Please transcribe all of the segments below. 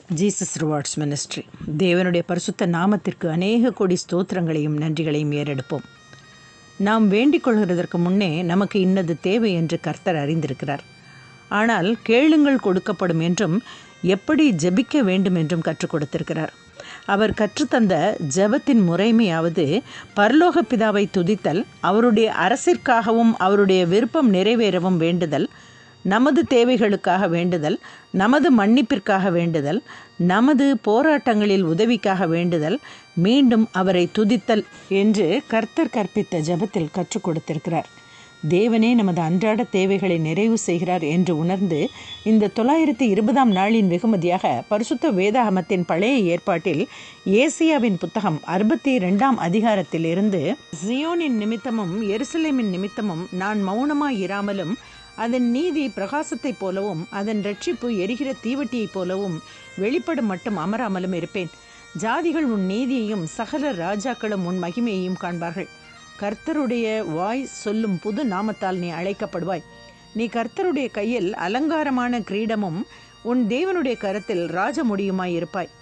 Jesus rewards ministry. தேவனுடைய பரிசுத்த நாமத்திற்கு அநேக கோடி ஸ்தோத்திரங்களையும் நன்றிகளையும் ஏறெடுப்போம். நாம் வேண்டிக் கொள்கிறதற்கு முன்னே நமக்கு இன்னது தேவை என்று கர்த்தர் அறிந்திருக்கிறார். ஆனால் கேளுங்கள் கொடுக்கப்படும் என்றும் எப்படி ஜெபிக்க வேண்டும் என்றும் கற்றுக் கொடுத்திருக்கிறார். அவர் கற்றுத்தந்த ஜெபத்தின் முறைமையாவது பரலோக பிதாவை துதித்தல், அவருடைய அரசிற்காகவும் அவருடைய விருப்பம் நிறைவேறவும் வேண்டுதல், நமது தேவைகளுக்காக வேண்டுதல், நமது மன்னிப்பிற்காக வேண்டுதல், நமது போராட்டங்களில் உதவிக்காக வேண்டுதல், மீண்டும் அவரை துதித்தல் என்று கர்த்தர் கற்பித்த ஜெபத்தில் கற்றுக் கொடுத்திருக்கிறார். தேவனே நமது அன்றாட தேவைகளை நிறைவு செய்கிறார் என்று உணர்ந்து இந்த 920ஆம் நாளின் வெகுமதியாக பரிசுத்த வேதாகமத்தின் பழைய ஏற்பாட்டில் ஏசியாவின் புத்தகம் 62ஆம் அதிகாரத்திலிருந்து, சியோனின் நிமித்தமும் எருசலேமின் நிமித்தமும் நான் மௌனமாய் இராமலும் அதன் நீதி பிரகாசத்தைப் போலவும் அதன் இரட்சிப்பு எரிகிற தீவட்டியைப் போலவும் வெளிப்படும் மட்டும் அமராமலும் இருப்பேன். ஜாதிகள் உன் நீதியையும் சகல ராஜாக்களும் உன் மகிமையையும் காண்பார்கள். கர்த்தருடைய வாய் சொல்லும் புது நாமத்தால் நீ அழைக்கப்படுவாய். நீ கர்த்தருடைய கையில் அலங்காரமான கிரீடமும் உன் தேவனுடைய கரத்தில் ராஜமுடியுமாய் இருப்பாய்.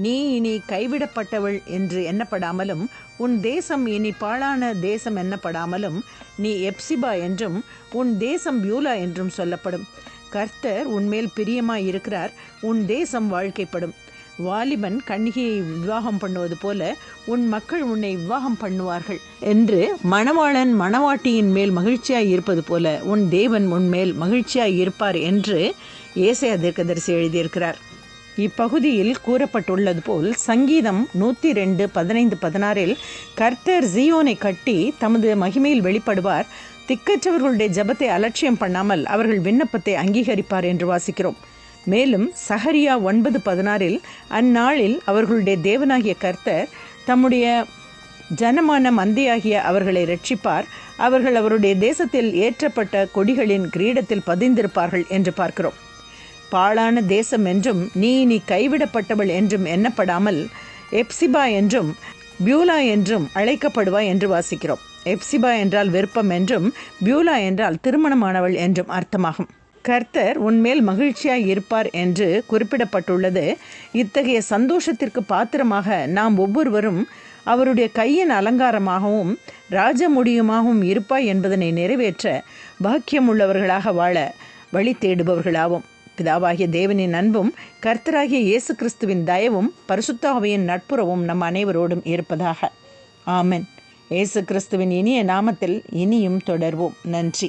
நீ இனி கைவிடப்பட்டவள் என்று எண்ணப்படாமலும் உன் தேசம் இனி பாழான தேசம் எண்ணப்படாமலும் நீ எப்சிபா என்றும் உன் தேசம் பியூலா என்றும் சொல்லப்படும். கர்த்தர் உன்மேல் பிரியமாய் இருக்கிறார், உன் தேசம் வாழ்க்கைப்படும். வாலிபன் கன்னிகையை விவாகம் பண்ணுவது போல உன் மக்கள் உன்னை விவாகம் பண்ணுவார்கள் என்று மணவாளன் மணவாட்டியின் மேல் மகிழ்ச்சியாய் இருப்பது போல உன் தேவன் உன்மேல் மகிழ்ச்சியாய் இருப்பார் என்று ஏசாயா தீர்க்கதரிசி எழுதியிருக்கிறார். இப்பகுதியில் கூறப்பட்டுள்ளது போல் சங்கீதம் 102:15-16 கர்த்தர் ஜீயோனை கட்டி தமது மகிமையில் வெளிப்படுவார், திக்கற்றவர்களுடைய ஜெபத்தை அலட்சியம் பண்ணாமல் அவர்கள் விண்ணப்பத்தை அங்கீகரிப்பார் என்று வாசிக்கிறோம். மேலும் சகரியா 9:16 அந்நாளில் அவர்களுடைய தேவனாகிய கர்த்தர் தம்முடைய ஜனமான மந்தையாகிய அவர்களை ரட்சிப்பார், அவர்கள் அவருடைய தேசத்தில் ஏற்றப்பட்ட கொடிகளின் கிரீடத்தில் பதிந்திருப்பார்கள் என்று பார்க்கிறோம். பாழான தேசம் என்றும் நீ கைவிடப்பட்டவள் என்றும் எண்ணப்படாமல் எப்சிபா என்றும் பியூலா என்றும் அழைக்கப்படுவாய் என்று வாசிக்கிறோம். எப்சிபா என்றால் விருப்பம் என்றும் பியூலா என்றால் திருமணமானவள் என்றும் அர்த்தமாகும். கர்த்தர் உன்மேல் மகிழ்ச்சியாய் இருப்பார் என்று குறிப்பிடப்பட்டுள்ளது. இத்தகைய சந்தோஷத்திற்கு பாத்திரமாக நாம் ஒவ்வொருவரும் அவருடைய கையின் அலங்காரமாகவும் ராஜமுடியுமாகவும் இருப்பாய் என்பதனை நிறைவேற்ற பாக்கியமுள்ளவர்களாக வாழ வழி தேடுபவர்களாவோம். பிதாவாகிய தேவனின் அன்பும் கர்த்தராகிய இயேசு கிறிஸ்துவின் தயவும் பரிசுத்த ஆவியின் நட்புறவும் நம் அனைவரோடும் இருப்பதாக. ஆமென். இயேசு கிறிஸ்துவின் இனிய நாமத்தில் இனியும் தொடர்வோம். நன்றி.